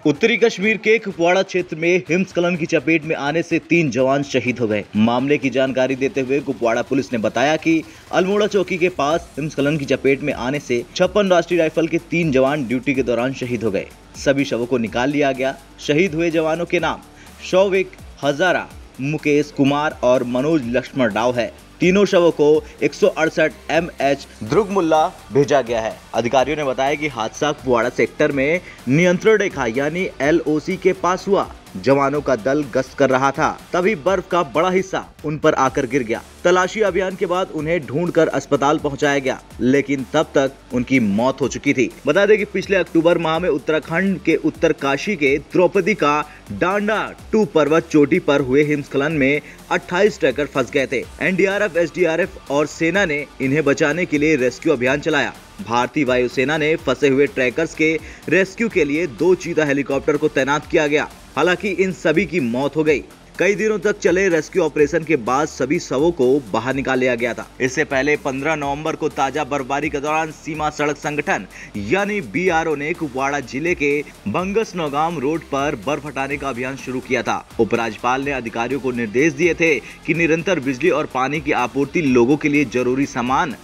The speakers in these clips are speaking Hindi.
उत्तरी कश्मीर के कुपवाड़ा क्षेत्र में हिमस्खलन की चपेट में आने से 3 जवान शहीद हो गए। मामले की जानकारी देते हुए कुपवाड़ा पुलिस ने बताया कि अल्मोड़ा चौकी के पास हिमस्खलन की चपेट में आने से 56 राष्ट्रीय राइफल के 3 जवान ड्यूटी के दौरान शहीद हो गए। सभी शवों को निकाल लिया गया। शहीद हुए जवानों के नाम शौविक हजारा, मुकेश कुमार और मनोज लक्ष्मण राव है। तीनों शवों को 168 MH द्रुगमुल्ला भेजा गया है। अधिकारियों ने बताया कि हादसा कुपवाड़ा सेक्टर में नियंत्रण रेखा यानी LOC के पास हुआ। जवानों का दल गश्त कर रहा था, तभी बर्फ का बड़ा हिस्सा उन पर आकर गिर गया। तलाशी अभियान के बाद उन्हें ढूंढकर अस्पताल पहुंचाया गया, लेकिन तब तक उनकी मौत हो चुकी थी। बता दें कि पिछले अक्टूबर माह में उत्तराखंड के उत्तरकाशी के द्रौपदी का डांडा 2 पर्वत चोटी पर हुए हिमस्खलन में 28 ट्रैकर फंस गए थे। NDRF, SDRF और सेना ने इन्हें बचाने के लिए रेस्क्यू अभियान चलाया। भारतीय वायुसेना ने फंसे हुए ट्रैकर्स के रेस्क्यू के लिए 2 चीता हेलीकॉप्टर को तैनात किया गया। हालांकि इन सभी की मौत हो गई। कई दिनों तक चले रेस्क्यू ऑपरेशन के बाद सभी शवों को बाहर निकाल लिया गया था। इससे पहले 15 नवंबर को ताजा बर्फबारी के दौरान सीमा सड़क संगठन यानी BRO ने कुपवाड़ा जिले के बंगस नौगाम रोड पर बर्फ हटाने का अभियान शुरू किया था। उपराज्यपाल ने अधिकारियों को निर्देश दिए थे कि निरंतर बिजली और पानी की आपूर्ति, लोगों के लिए जरूरी सामान,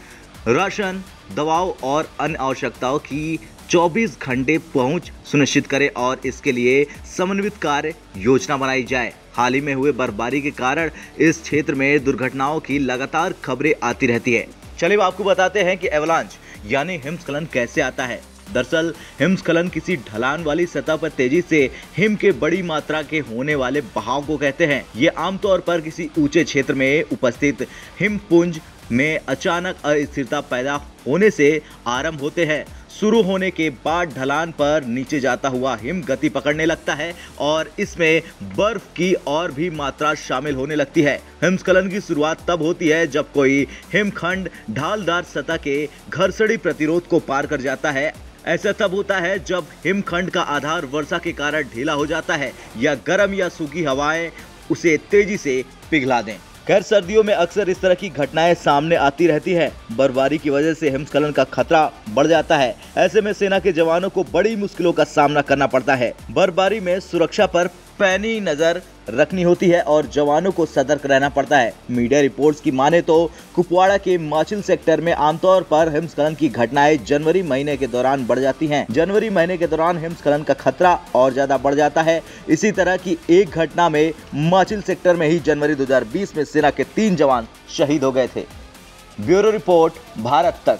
राशन, दवाओं और अन्य आवश्यकताओं की 24 घंटे पहुंच सुनिश्चित करें और इसके लिए समन्वित कार्य योजना बनाई जाए। हाल ही में हुए बर्फबारी के कारण इस क्षेत्र में दुर्घटनाओं की लगातार खबरें आती रहती है। चलिए आपको बताते हैं कि एवलांच यानी हिमस्खलन कैसे आता है। दरअसल हिमस्खलन किसी ढलान वाली सतह पर तेजी से हिम के बड़ी मात्रा के होने वाले बहाव को कहते हैं। ये आमतौर पर किसी ऊंचे क्षेत्र में उपस्थित हिमपुंज में अचानक अस्थिरता पैदा होने से आरंभ होते हैं। शुरू होने के बाद ढलान पर नीचे जाता हुआ हिम गति पकड़ने लगता है और इसमें बर्फ की और भी मात्रा शामिल होने लगती है। हिमस्खलन की शुरुआत तब होती है जब कोई हिमखंड ढालदार सतह के घर्षणी प्रतिरोध को पार कर जाता है। ऐसा तब होता है जब हिमखंड का आधार वर्षा के कारण ढीला हो जाता है या गर्म या सूखी हवाएं उसे तेजी से पिघला दें। खैर, सर्दियों में अक्सर इस तरह की घटनाएं सामने आती रहती है। बर्फबारी की वजह से हिमस्खलन का खतरा बढ़ जाता है। ऐसे में सेना के जवानों को बड़ी मुश्किलों का सामना करना पड़ता है। बर्फबारी में सुरक्षा पर पैनी नजर रखनी होती है और जवानों को सतर्क रहना पड़ता है। मीडिया रिपोर्ट्स की माने तो कुपवाड़ा के माचिल सेक्टर में आमतौर पर हिमस्खलन की घटनाएं जनवरी महीने के दौरान बढ़ जाती हैं। जनवरी महीने के दौरान हिमस्खलन का खतरा और ज्यादा बढ़ जाता है। इसी तरह की एक घटना में माचिल सेक्टर में ही जनवरी 2020 में सेना के 3 जवान शहीद हो गए थे। ब्यूरो रिपोर्ट, भारत तक।